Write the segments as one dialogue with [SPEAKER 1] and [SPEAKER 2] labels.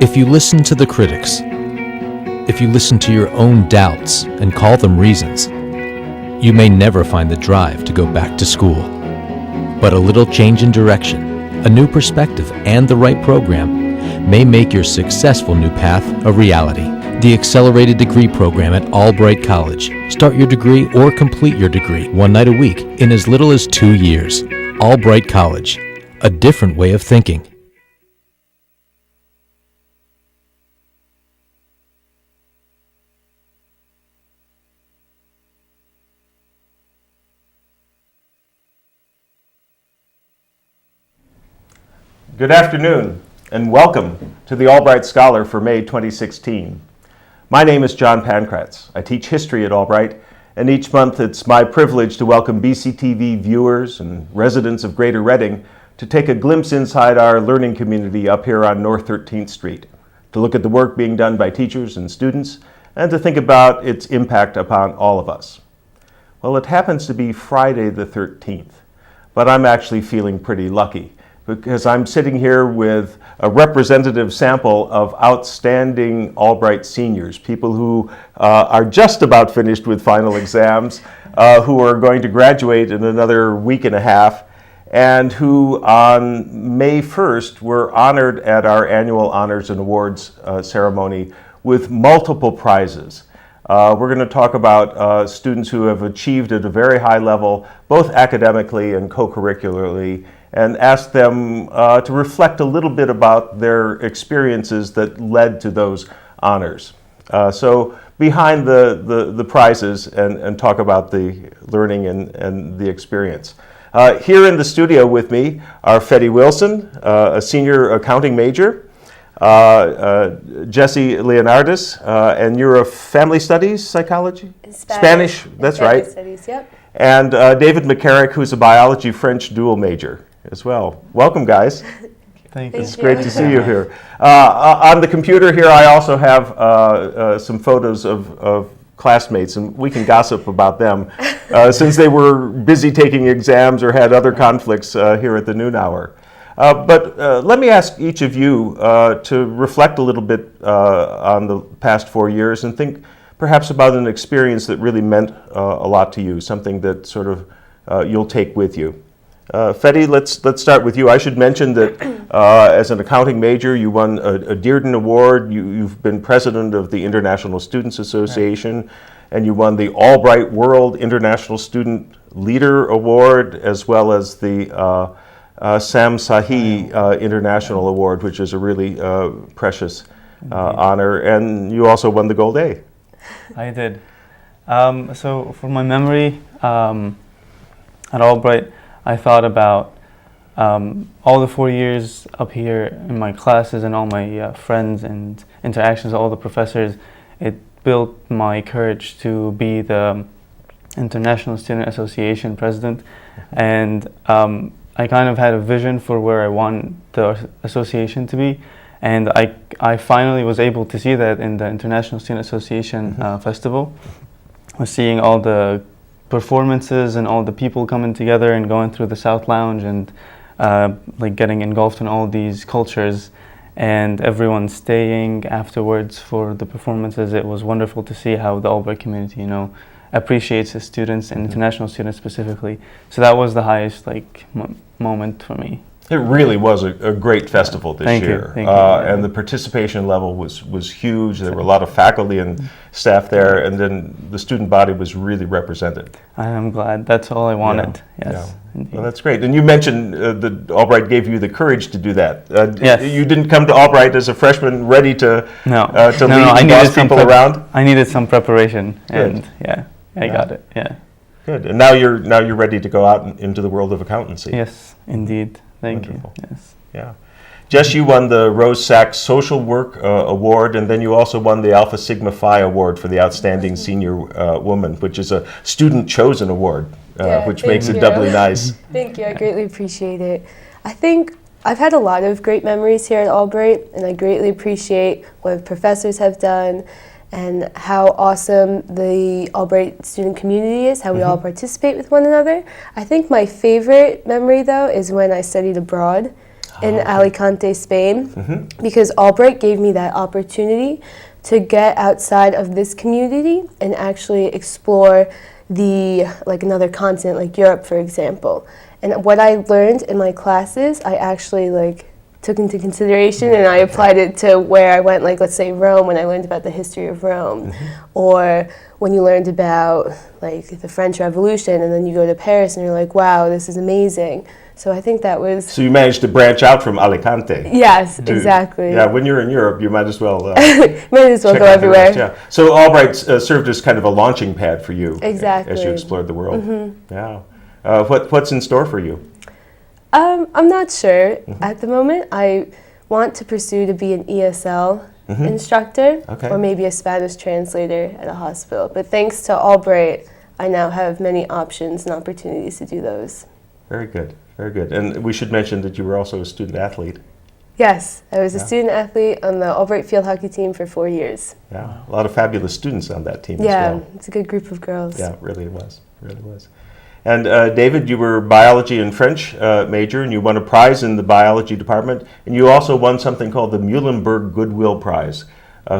[SPEAKER 1] If you listen to the critics, if you listen to your own doubts and call them reasons, you may never find the drive to go back to school. But a little change in direction, a new perspective, and the right program may make your successful new path a reality. The Accelerated Degree Program at Albright College. Start your degree or complete your degree one night a week in as little as 2 years. Albright College. A different way of thinking.
[SPEAKER 2] Good afternoon, and welcome to the Albright Scholar for May 2016. My name is John Pankratz. I teach history at Albright, and each month it's my privilege to welcome BCTV viewers and residents of Greater Reading to take a glimpse inside our learning community up here on North 13th Street, to look at the work being done by teachers and students, and to think about its impact upon all of us. Well, it happens to be Friday the 13th, but I'm actually feeling pretty lucky, because I'm sitting here with a representative sample of outstanding Albright seniors, people who are just about finished with final exams, who are going to graduate in another week and a half, and who on May 1st were honored at our annual Honors and Awards ceremony with multiple prizes. We're going to talk about students who have achieved at a very high level, both academically and co-curricularly, and ask them to reflect a little bit about their experiences that led to those honors. So behind the prizes and talk about the learning and the experience. Here in the studio with me are Fetty Wilson, a senior accounting major, Jesse Leonardis, and you're a family studies psychology? Spanish, that's right.
[SPEAKER 3] Studies, yep.
[SPEAKER 2] And David McCarrick, who's a biology French dual major as well. Welcome, guys.
[SPEAKER 4] Thank you.
[SPEAKER 2] It's great to see you here. On the computer here, I also have some photos of classmates, and we can gossip about them since they were busy taking exams or had other conflicts here at the noon hour. But let me ask each of you to reflect a little bit on the past 4 years and think perhaps about an experience that really meant a lot to you, something that sort of you'll take with you. Fetty, let's start with you. I should mention that as an accounting major, you won a Dearden Award. You've been president of the International Students Association, and you won the Albright World International Student Leader Award, as well as the Sam Sahi International Award, which is a really precious honor. And you also won the Gold A.
[SPEAKER 4] I did. So for my memory at Albright, I thought about all the 4 years up here in my classes and all my friends and interactions with all the professors. It built my courage to be the International Student Association president, and I kind of had a vision for where I want the association to be, and I finally was able to see that in the International Student Association festival. I was seeing all the performances and all the people coming together and going through the South Lounge and like getting engulfed in all these cultures, and everyone staying afterwards for the performances. It was wonderful to see how the Albright community, appreciates its students and international students specifically. So that was the highest moment for me.
[SPEAKER 2] It really was a great festival this year.
[SPEAKER 4] Thank you.
[SPEAKER 2] And the participation level was huge. There were a lot of faculty and staff there, and then the student body was really represented.
[SPEAKER 4] I am glad. That's all I wanted.
[SPEAKER 2] Yeah.
[SPEAKER 4] Yes.
[SPEAKER 2] Yeah. Well, that's great. And you mentioned that Albright gave you the courage to do that.
[SPEAKER 4] Yes.
[SPEAKER 2] You didn't come to Albright as a freshman ready to lead and boss people around?
[SPEAKER 4] I needed some preparation,
[SPEAKER 2] Good.
[SPEAKER 4] and I got it. Yeah.
[SPEAKER 2] Good. And now you're ready to go out into the world of accountancy.
[SPEAKER 4] Yes, indeed. Thank
[SPEAKER 2] Wonderful.
[SPEAKER 4] you. Yes.
[SPEAKER 2] Yeah. Jess, you won the Rose Sachs Social Work Award, and then you also won the Alpha Sigma Phi Award for the Outstanding Senior Woman, which is a student-chosen award, which makes it doubly nice.
[SPEAKER 3] Thank you. I greatly appreciate it. I think I've had a lot of great memories here at Albright, and I greatly appreciate what professors have done and how awesome the Albright student community is, how we all participate with one another. I think my favorite memory, though, is when I studied abroad. in
[SPEAKER 2] okay.
[SPEAKER 3] Alicante, Spain, because Albright gave me that opportunity to get outside of this community and actually explore another continent, like Europe, for example. And what I learned in my classes, I actually took into consideration, and I applied it to where I went, let's say Rome, when I learned about the history of Rome, or when you learned about the French Revolution, and then you go to Paris and you're like, wow, this is amazing. So I think that was...
[SPEAKER 2] So you managed to branch out from Alicante.
[SPEAKER 3] Yes, exactly.
[SPEAKER 2] Yeah, when you're in Europe, you might as well...
[SPEAKER 3] Might as well
[SPEAKER 2] check
[SPEAKER 3] go
[SPEAKER 2] out the rest,
[SPEAKER 3] everywhere.
[SPEAKER 2] yeah. So Albright served as kind of a launching pad for you
[SPEAKER 3] Exactly.
[SPEAKER 2] as you explored the world. Yeah. What's in store for you?
[SPEAKER 3] I'm not sure at the moment. I want to pursue to be an ESL instructor,
[SPEAKER 2] Okay.
[SPEAKER 3] or maybe a Spanish translator at a hospital. But thanks to Albright, I now have many options and opportunities to do those.
[SPEAKER 2] Very good, very good. And we should mention that you were also a student athlete.
[SPEAKER 3] Yes, I was a student athlete on the Albright field hockey team for 4 years.
[SPEAKER 2] Yeah, a lot of fabulous students on that team as
[SPEAKER 3] Yeah,
[SPEAKER 2] well.
[SPEAKER 3] it's a good group of girls.
[SPEAKER 2] Yeah, it really was, really was. And David, you were biology and French major, and you won a prize in the biology department, and you also won something called the Muhlenberg Goodwill Prize,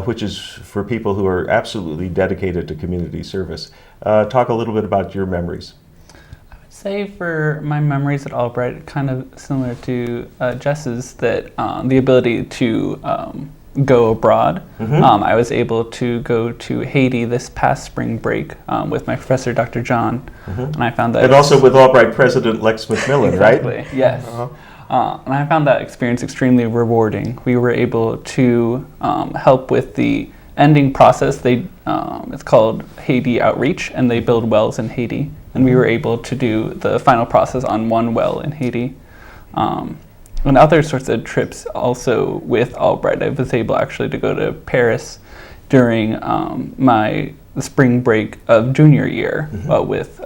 [SPEAKER 2] which is for people who are absolutely dedicated to community service. Talk a little bit about your memories.
[SPEAKER 5] Say for my memories at Albright, kind of similar to Jess's, that the ability to go abroad. I was able to go to Haiti this past spring break with my professor, Dr. John, and I found that...
[SPEAKER 2] And also with Albright President Lex McMillan, right?
[SPEAKER 5] Exactly, yes. And I found that experience extremely rewarding. We were able to help with the ending process. It's called Haiti Outreach, and they build wells in Haiti. And we were able to do the final process on one well in Haiti. And other sorts of trips also with Albright. I was able actually to go to Paris during my spring break of junior year with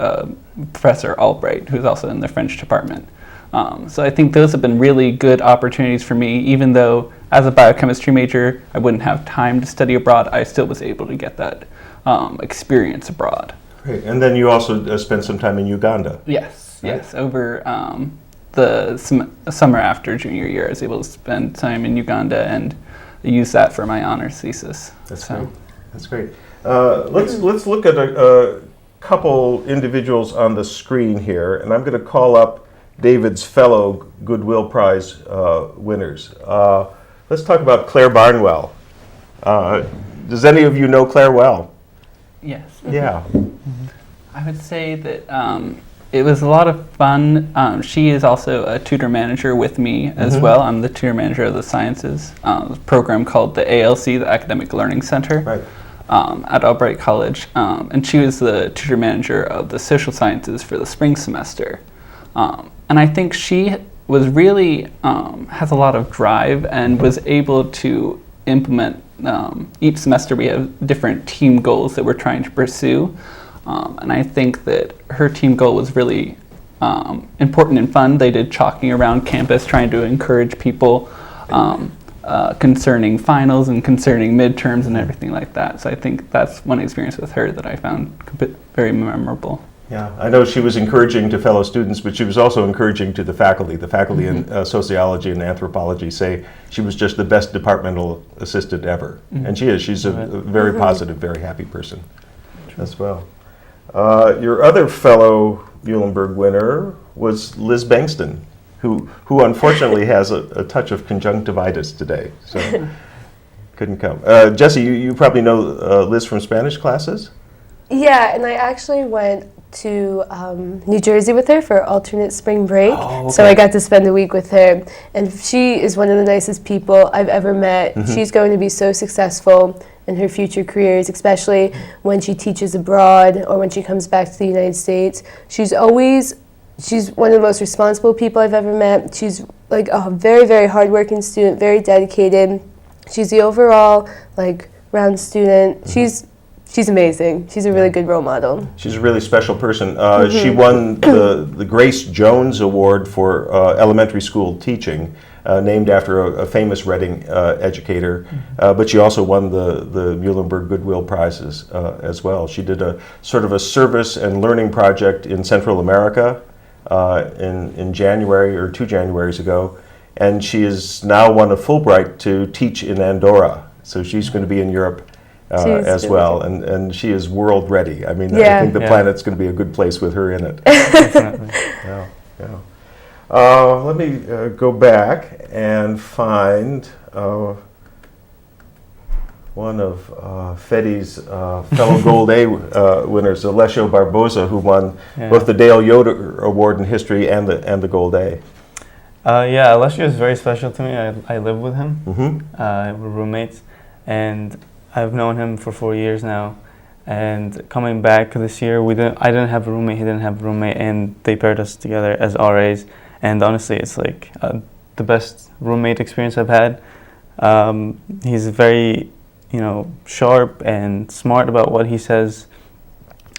[SPEAKER 5] Professor Albright, who's also in the French department. So I think those have been really good opportunities for me. Even though as a biochemistry major, I wouldn't have time to study abroad, I still was able to get that experience abroad.
[SPEAKER 2] Great. And then you also spent some time in Uganda.
[SPEAKER 5] Yes,
[SPEAKER 2] Right.
[SPEAKER 5] yes. Over the summer after junior year, I was able to spend time in Uganda and use that for my honors thesis.
[SPEAKER 2] That's great. That's great. Let's look at a couple individuals on the screen here, and I'm going to call up David's fellow Goodwill Prize winners. Let's talk about Claire Barnwell. Does any of you know Claire well?
[SPEAKER 5] Yes.
[SPEAKER 2] Yeah.
[SPEAKER 5] I would say that it was a lot of fun. She is also a tutor manager with me as well. I'm the tutor manager of the sciences program called the ALC, the Academic Learning Center,
[SPEAKER 2] Right.
[SPEAKER 5] at Albright College. And she was the tutor manager of the social sciences for the spring semester. And I think she was really, has a lot of drive and was able to implement, each semester we have different team goals that we're trying to pursue. And I think that her team goal was really important and fun. They did chalking around campus, trying to encourage people concerning finals and concerning midterms and everything like that. So I think that's one experience with her that I found very memorable.
[SPEAKER 2] Yeah, I know she was encouraging to fellow students, but she was also encouraging to the faculty. The faculty in sociology and anthropology say she was just the best departmental assistant ever. And she is. She's a very positive, very happy person as well. Your other fellow Muhlenberg winner was Liz Bankston, who unfortunately has a touch of conjunctivitis today, so couldn't come. Jesse, you probably know Liz from Spanish classes?
[SPEAKER 3] Yeah, and I actually went to New Jersey with her for alternate spring break.
[SPEAKER 2] Oh, okay.
[SPEAKER 3] So I got to spend a week with her. And she is one of the nicest people I've ever met. She's going to be so successful in her future careers, especially when she teaches abroad or when she comes back to the United States. She's one of the most responsible people I've ever met. She's like a very, very hardworking student, very dedicated. She's the overall round student. She's amazing. She's a really good role model.
[SPEAKER 2] She's a really special person. She won the Grace Jones Award for elementary school teaching, named after a famous Reading educator, but she also won the Muhlenberg Goodwill Prizes as well. She did a sort of a service and learning project in Central America in January or 2 Januaries ago, and she is now won a Fulbright to teach in Andorra. So she's going to be in Europe
[SPEAKER 3] She's
[SPEAKER 2] as
[SPEAKER 3] really
[SPEAKER 2] well,
[SPEAKER 3] good.
[SPEAKER 2] and she is world ready. I mean, I
[SPEAKER 3] Yeah.
[SPEAKER 2] think the
[SPEAKER 4] Yeah.
[SPEAKER 2] planet's going to be a good place with her in it.
[SPEAKER 4] Definitely.
[SPEAKER 2] Yeah, yeah. Let me go back and find one of FEDI's fellow Gold A winners, Alessio Barbosa, who won
[SPEAKER 4] Yeah.
[SPEAKER 2] both the Dale Yoder Award in History and the Gold A.
[SPEAKER 4] Yeah, Alessio is very special to me. I live with him.
[SPEAKER 2] Mm-hmm.
[SPEAKER 4] We're roommates, and I've known him for 4 years now. And coming back this year, I didn't have a roommate, he didn't have a roommate, and they paired us together as RAs. And honestly, it's like the best roommate experience I've had. He's very, sharp and smart about what he says.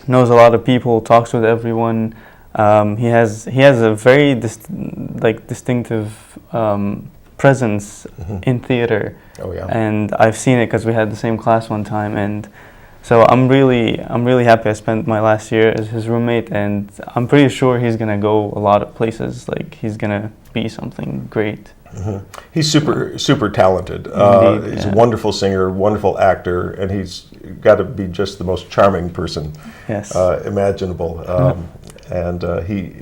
[SPEAKER 4] Knows a lot of people, talks with everyone. He has a very distinctive presence in theater.
[SPEAKER 2] Oh yeah.
[SPEAKER 4] And I've seen it because we had the same class one time, and so I'm really happy I spent my last year as his roommate, and I'm pretty sure he's gonna go a lot of places. Like he's gonna be something great.
[SPEAKER 2] He's super talented.
[SPEAKER 4] Indeed,
[SPEAKER 2] He's
[SPEAKER 4] yeah.
[SPEAKER 2] a wonderful singer, wonderful actor, and he's got to be just the most charming person
[SPEAKER 4] Yes.
[SPEAKER 2] imaginable. And he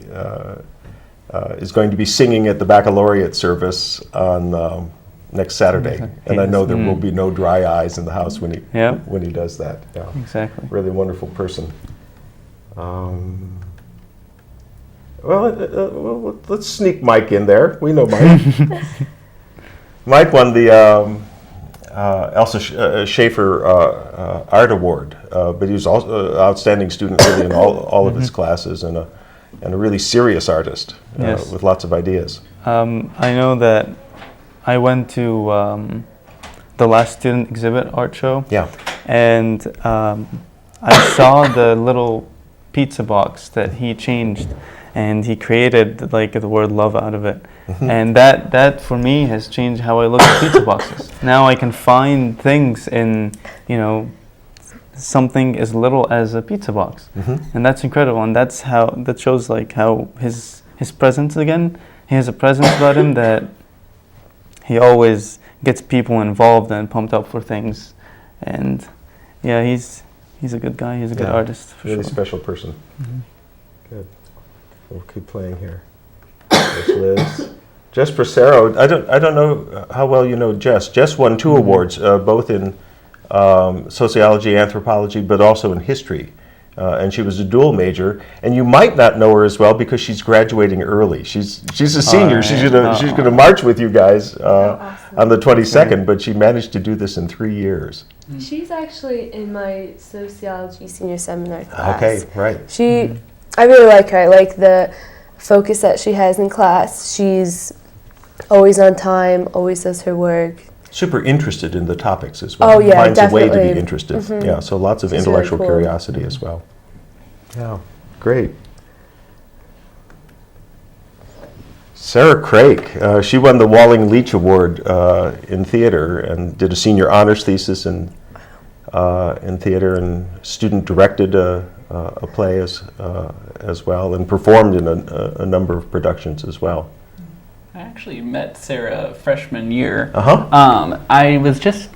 [SPEAKER 2] is going to be singing at the baccalaureate service on next Saturday, and I know there will be no dry eyes in the house when
[SPEAKER 4] Yep.
[SPEAKER 2] he does that. Yeah.
[SPEAKER 4] Exactly.
[SPEAKER 2] Really wonderful person. Well, let's sneak Mike in there. We know Mike. Mike won the Elsa Schaefer Art Award, but he was also an outstanding student really in all of his classes, and a really serious artist
[SPEAKER 4] Yes.
[SPEAKER 2] with lots of ideas.
[SPEAKER 4] I know that I went to the last student exhibit art show,
[SPEAKER 2] Yeah.
[SPEAKER 4] and I saw the little pizza box that he changed, and he created like the word love out of it. And that for me has changed how I look at pizza boxes. Now I can find things in, something as little as a pizza box. And that's incredible, and that shows like how his presence again. He has a presence about him that he always gets people involved and pumped up for things. And yeah, he's a good guy. He's a good
[SPEAKER 2] Yeah,
[SPEAKER 4] artist for
[SPEAKER 2] Really
[SPEAKER 4] sure.
[SPEAKER 2] special person. Good. We'll keep playing here. There's Liz. Jess Presero. I don't know how well you know Jess. Jess won 2 awards, both in sociology, anthropology, but also in history. And she was a dual major. And you might not know her as well because she's graduating early. She's a senior.
[SPEAKER 4] right.
[SPEAKER 2] She's gonna march with you guys
[SPEAKER 3] awesome.
[SPEAKER 2] on the 22nd. But she managed to do this in 3 years.
[SPEAKER 3] She's actually in my sociology senior seminar class.
[SPEAKER 2] Okay, right.
[SPEAKER 3] I really like her. I like the focus that she has in class. She's always on time, always does her work.
[SPEAKER 2] Super interested in the topics as well.
[SPEAKER 3] Oh, yeah,
[SPEAKER 2] Finds a way to
[SPEAKER 3] definitely.
[SPEAKER 2] be interested. Yeah, so lots of
[SPEAKER 3] She's really
[SPEAKER 2] intellectual
[SPEAKER 3] cool.
[SPEAKER 2] curiosity as well. Yeah, great. Sarah Craik, she won the Walling Leach Award in theater and did a senior honors thesis in theater, and student directed a play as well, and performed in a number of productions as well.
[SPEAKER 5] I actually met Sarah freshman year.
[SPEAKER 2] Uh-huh.
[SPEAKER 5] I was just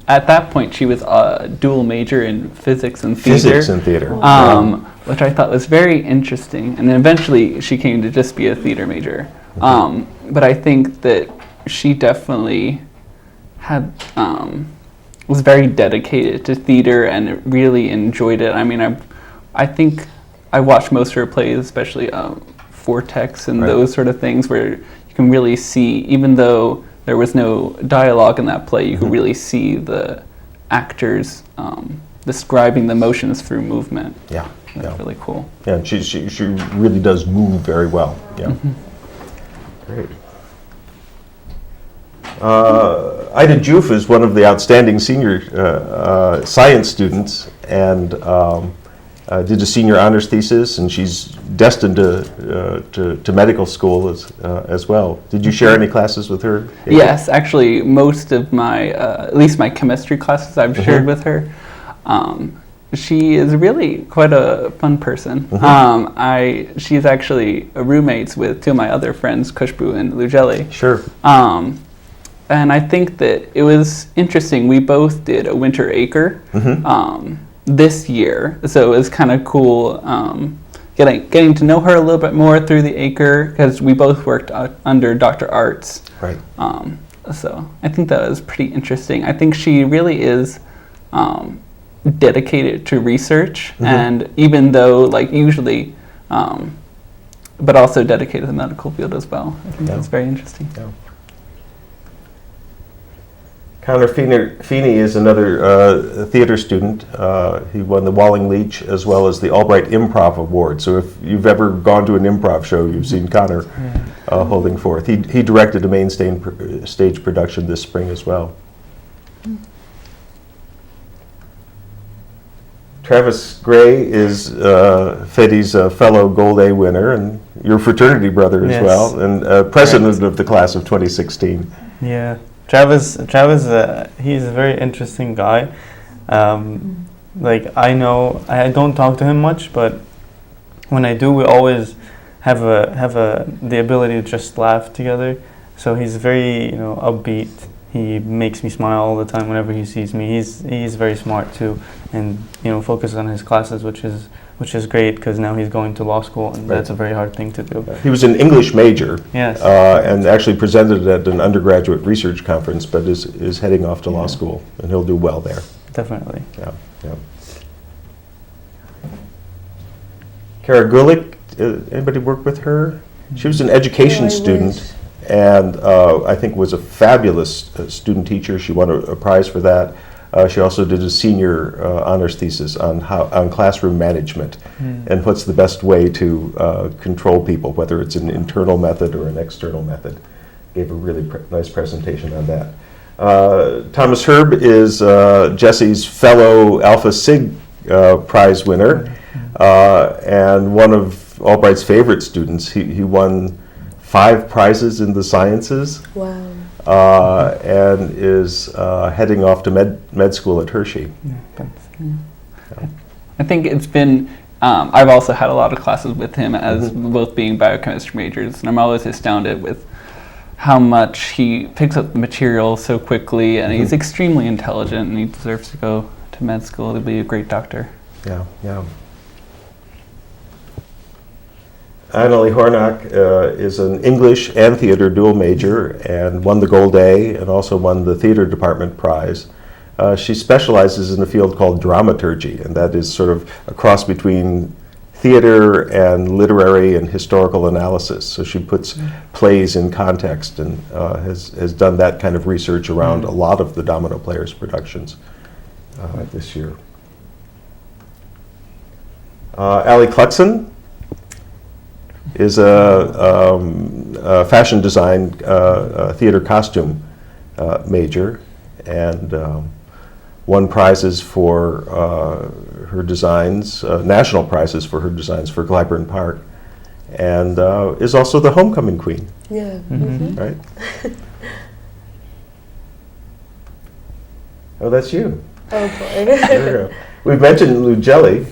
[SPEAKER 5] at that point she was a dual major in physics and theater.
[SPEAKER 2] Physics and theater.
[SPEAKER 5] Which I thought was very interesting, and then eventually she came to just be a theater major. But I think that she definitely had was very dedicated to theater and really enjoyed it. I mean, I think I watched most of her plays, especially Vortex and
[SPEAKER 2] Right.
[SPEAKER 5] those sort of things, where you can really see, even though there was no dialogue in that play, you could really see the actors describing the motions through movement.
[SPEAKER 2] Yeah,
[SPEAKER 5] That's
[SPEAKER 2] yeah.
[SPEAKER 5] really cool.
[SPEAKER 2] Yeah, and she really does move very well. Yeah. Great. Ida Joof is one of the outstanding senior science students, and did a senior honors thesis, and she's destined to medical school as well. Did you share any classes with her?
[SPEAKER 5] Yes, actually, most of my, at least my chemistry classes I've shared with her. she is really quite a fun person. She's actually roommates with two of my other friends, Kushbu and Lugeli.
[SPEAKER 2] Sure.
[SPEAKER 5] And I think that it was interesting. We both did a winter acre this year, so it was kind of cool getting to know her a little bit more through the acre, because we both worked under Dr. Arts.
[SPEAKER 2] Right.
[SPEAKER 5] So I think that was pretty interesting. I think she really is dedicated to research, and even though usually, but also dedicated to the medical field as well. I think that's very interesting.
[SPEAKER 2] Yeah. Connor Feeney is another theater student. He won the Walling Leach as well as the Albright Improv Award. So if you've ever gone to an improv show, you've seen Connor holding forth. He directed a main stage production this spring as well. Travis Gray is Fetty's fellow Gold A winner and your fraternity brother as well, and president of the class of 2016.
[SPEAKER 4] Yeah. Travis, he's a very interesting guy. I don't talk to him much, but when I do, we always have the ability to just laugh together. So he's very, upbeat. He makes me smile all the time whenever he sees me. He's very smart too, and focuses on his classes, which is great, because now he's going to law school, and that's a very hard thing to do.
[SPEAKER 2] He was an English major,
[SPEAKER 4] yes,
[SPEAKER 2] and actually presented at an undergraduate research conference, but is heading off to law school, and he'll do well there.
[SPEAKER 4] Definitely.
[SPEAKER 2] Yeah. Kara Gulick, anybody work with her? She was an education student, and I think was a fabulous student teacher. She won a prize for that. She also did a senior honors thesis on classroom management and what's the best way to control people, whether it's an internal method or an external method. Gave a really nice presentation on that. Thomas Herb is Jesse's fellow Alpha Sig prize winner and one of Albright's favorite students. He won 5 prizes in the sciences.
[SPEAKER 3] Wow.
[SPEAKER 2] And is heading off to med school at Hershey.
[SPEAKER 5] I think it's been, I've also had a lot of classes with him as both being biochemistry majors, and I'm always astounded with how much he picks up the material so quickly, and he's extremely intelligent, and he deserves to go to med school to be a great doctor.
[SPEAKER 2] Yeah. Annalie Hornock is an English and theater dual major and won the Gold A and also won the theater department prize. She specializes in a field called dramaturgy, and that is sort of a cross between theater and literary and historical analysis. So she puts plays in context and has done that kind of research around a lot of the Domino Players productions this year. Allie Cluxon is a fashion design theater costume major, and won prizes for her designs, national prizes for her designs for Clyburn Park, and is also the homecoming queen.
[SPEAKER 3] Yeah.
[SPEAKER 2] Right? Oh, that's you.
[SPEAKER 3] Oh boy.
[SPEAKER 2] There you go. We've mentioned Lugeli,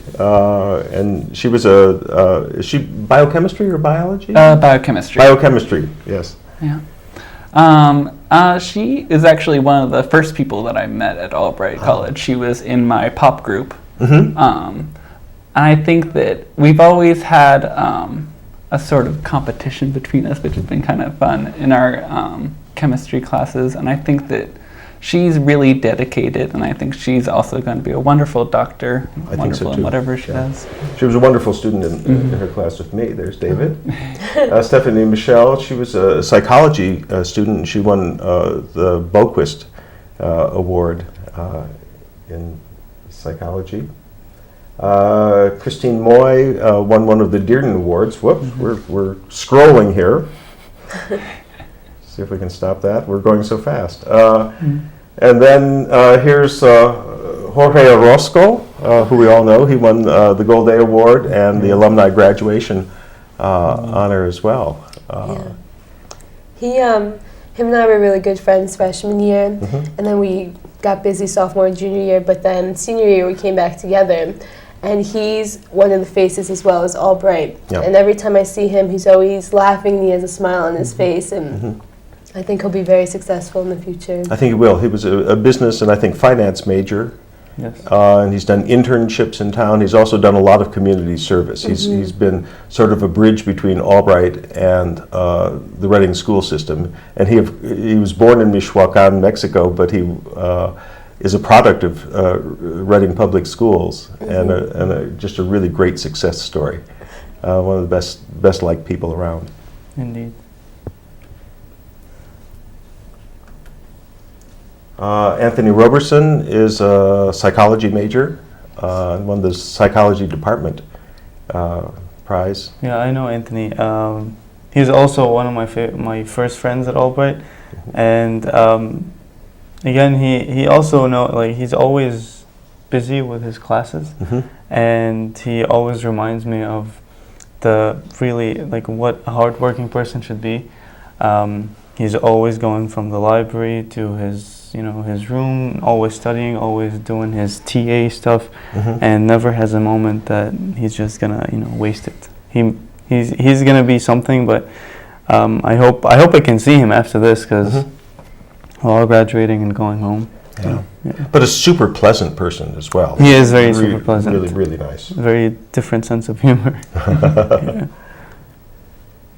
[SPEAKER 2] and she was is she biochemistry or biology?
[SPEAKER 5] Biochemistry.
[SPEAKER 2] Biochemistry, yes.
[SPEAKER 5] Yeah. She is actually one of the first people that I met at Albright College. She was in my pop group. And I think that we've always had a sort of competition between us, which has been kind of fun in our chemistry classes. And I think that she's really dedicated, and I think she's also going to be a wonderful doctor, wonderful in whatever she does.
[SPEAKER 2] She was a wonderful student in her class with me. There's David. Stephanie Michelle, she was a psychology student, and she won the Boquist Award in psychology. Christine Moy won one of the Dearden Awards. Whoops, we're scrolling here. See if we can stop that. We're going so fast. And then here's Jorge Orozco, who we all know. He won the Gold A Award and the Alumni Graduation honor as well.
[SPEAKER 3] Him and I were really good friends freshman year, and then we got busy sophomore and junior year, but then senior year we came back together. And he's one of the faces as well as Albright.
[SPEAKER 2] Yeah.
[SPEAKER 3] And every time I see him, he's always laughing and he has a smile on his face. And I think he'll be very successful in the future.
[SPEAKER 2] I think he will. He was a business and I think finance major.
[SPEAKER 4] Yes.
[SPEAKER 2] And he's done internships in town. He's also done a lot of community service. He's been sort of a bridge between Albright and the Reading school system. And he was born in Michoacan, Mexico, but he is a product of Reading Public Schools and just a really great success story. One of the best liked people around.
[SPEAKER 4] Indeed.
[SPEAKER 2] Anthony Roberson is a psychology major, won the psychology department prize.
[SPEAKER 4] Yeah, I know Anthony. He's also one of my first friends at Albright, and again, he also he's always busy with his classes, and he always reminds me of the really what a hardworking person should be. He's always going from the library to his room, always studying, always doing his TA stuff, and never has a moment that he's just gonna waste it. He's gonna be something, but I hope I can see him after this because we're all graduating and going home.
[SPEAKER 2] Yeah. But a super pleasant person as well.
[SPEAKER 4] He is very super pleasant.
[SPEAKER 2] Really, really nice.
[SPEAKER 4] Very different sense of humor. Yeah.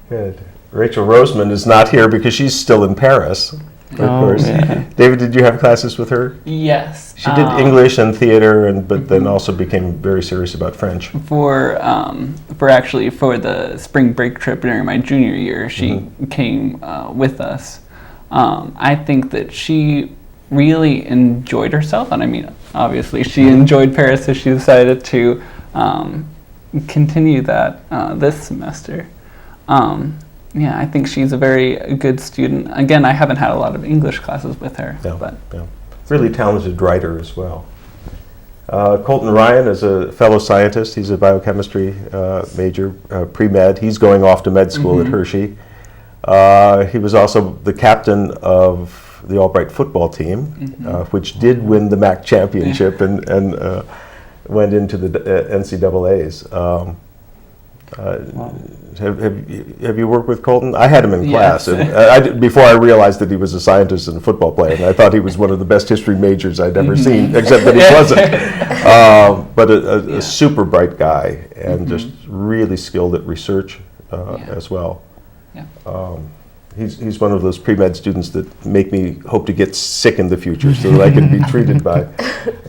[SPEAKER 2] Good. Rachel Roseman is not here because she's still in Paris, of course.
[SPEAKER 4] Yeah.
[SPEAKER 2] David, did you have classes with her?
[SPEAKER 5] Yes.
[SPEAKER 2] She did English and theater, but then also became very serious about French.
[SPEAKER 5] For the spring break trip during my junior year, she came with us. I think that she really enjoyed herself, and I mean, obviously, she enjoyed Paris, so she decided to continue that this semester. Yeah, I think she's a very good student. Again, I haven't had a lot of English classes with her, but
[SPEAKER 2] Really talented writer as well. Colton Ryan is a fellow scientist. He's a biochemistry major, pre-med. He's going off to med school at Hershey. He was also the captain of the Albright football team, which did win the MAC championship and went into the NCAAs. Have you worked with Colton? I had him in class, and before I realized that he was a scientist and a football player, and I thought he was one of the best history majors I'd ever seen, except that he wasn't. But a super bright guy, and just really skilled at research as well.
[SPEAKER 5] Yeah.
[SPEAKER 2] He's one of those pre-med students that make me hope to get sick in the future so that I can be treated by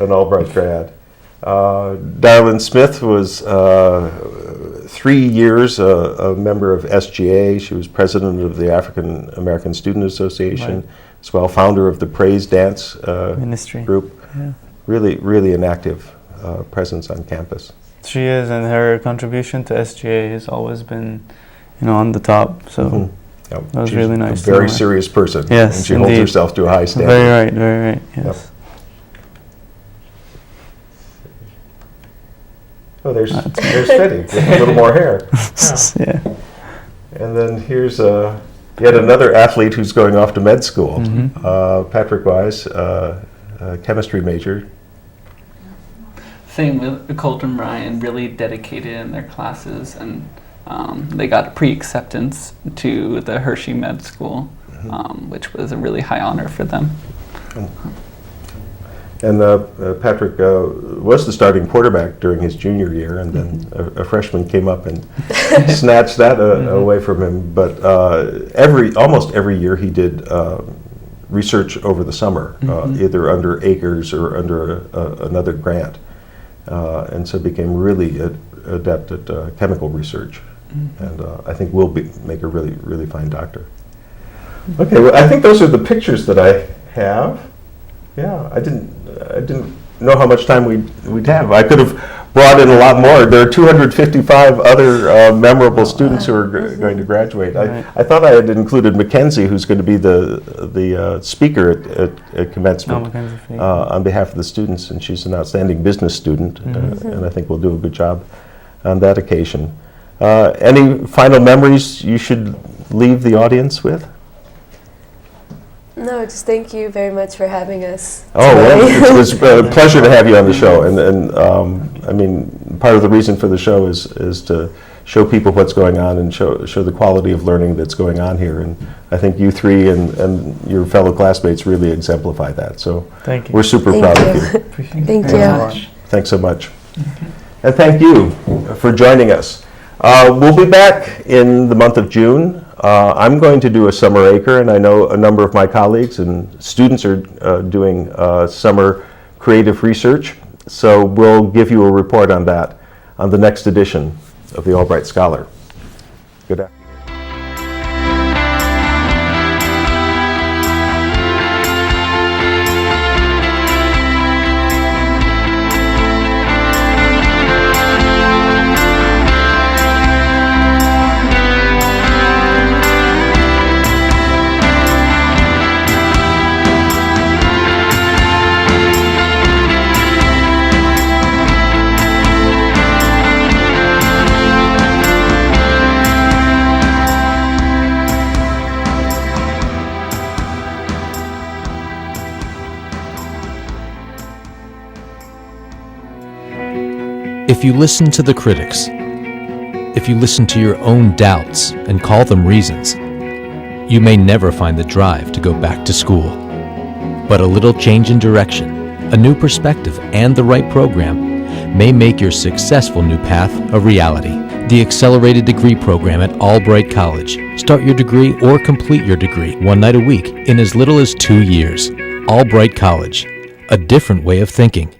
[SPEAKER 2] an Albright grad. Darlene Smith was 3 years a member of SGA. She was president of the African American Student Association, as well founder of the Praise Dance
[SPEAKER 4] Ministry
[SPEAKER 2] group.
[SPEAKER 4] Yeah.
[SPEAKER 2] Really an active presence on campus.
[SPEAKER 4] She is, and her contribution to SGA has always been, on the top. So
[SPEAKER 2] Yep.
[SPEAKER 4] that was
[SPEAKER 2] She's
[SPEAKER 4] really nice.
[SPEAKER 2] A very serious person.
[SPEAKER 4] Yes,
[SPEAKER 2] and she holds
[SPEAKER 4] indeed.
[SPEAKER 2] herself to a high standard.
[SPEAKER 4] Very right. Yes.
[SPEAKER 2] Yep. Oh, there's Fetty with a little more hair.
[SPEAKER 4] Yeah.
[SPEAKER 2] And then here's yet another athlete who's going off to med school. Patrick Wise, chemistry major.
[SPEAKER 5] Same with Colton Ryan, really dedicated in their classes, and they got pre-acceptance to the Hershey Med School, which was a really high honor for them.
[SPEAKER 2] And Patrick was the starting quarterback during his junior year, and then a freshman came up and snatched that away from him. But almost every year he did research over the summer, either under ACRES or under another grant, and so became really adept at chemical research. And I think will make a really fine doctor. Okay, well, I think those are the pictures that I have. Yeah, I didn't know how much time we'd have. I could have brought in a lot more. There are 255 other memorable students who are going to graduate. I thought I had included Mackenzie, who's going to be the speaker at commencement on behalf of the students, and she's an outstanding business student, and I think we'll do a good job on that occasion. Any final memories you should leave the audience with?
[SPEAKER 3] No, just thank you very much for having us.
[SPEAKER 2] Oh,
[SPEAKER 3] today.
[SPEAKER 2] well, it was a pleasure to have you on the show. And I mean, part of the reason for the show is to show people what's going on and show the quality of learning that's going on here. And I think you three and your fellow classmates really exemplify that. So
[SPEAKER 4] Thank you.
[SPEAKER 2] we're super
[SPEAKER 3] Thank
[SPEAKER 2] proud
[SPEAKER 3] you.
[SPEAKER 2] of you.
[SPEAKER 4] Appreciate it
[SPEAKER 3] Thank
[SPEAKER 4] very
[SPEAKER 3] you.
[SPEAKER 4] much.
[SPEAKER 2] Thanks so much. And thank you for joining us. We'll be back in the month of June. I'm going to do a summer acre, and I know a number of my colleagues and students are doing summer creative research. So we'll give you a report on that on the next edition of the Albright Scholar. Good afternoon.
[SPEAKER 1] If you listen to the critics, if you listen to your own doubts and call them reasons, you may never find the drive to go back to school. But a little change in direction, a new perspective, and the right program may make your successful new path a reality. The Accelerated Degree Program at Albright College. Start your degree or complete your degree one night a week in as little as 2 years. Albright College, a different way of thinking.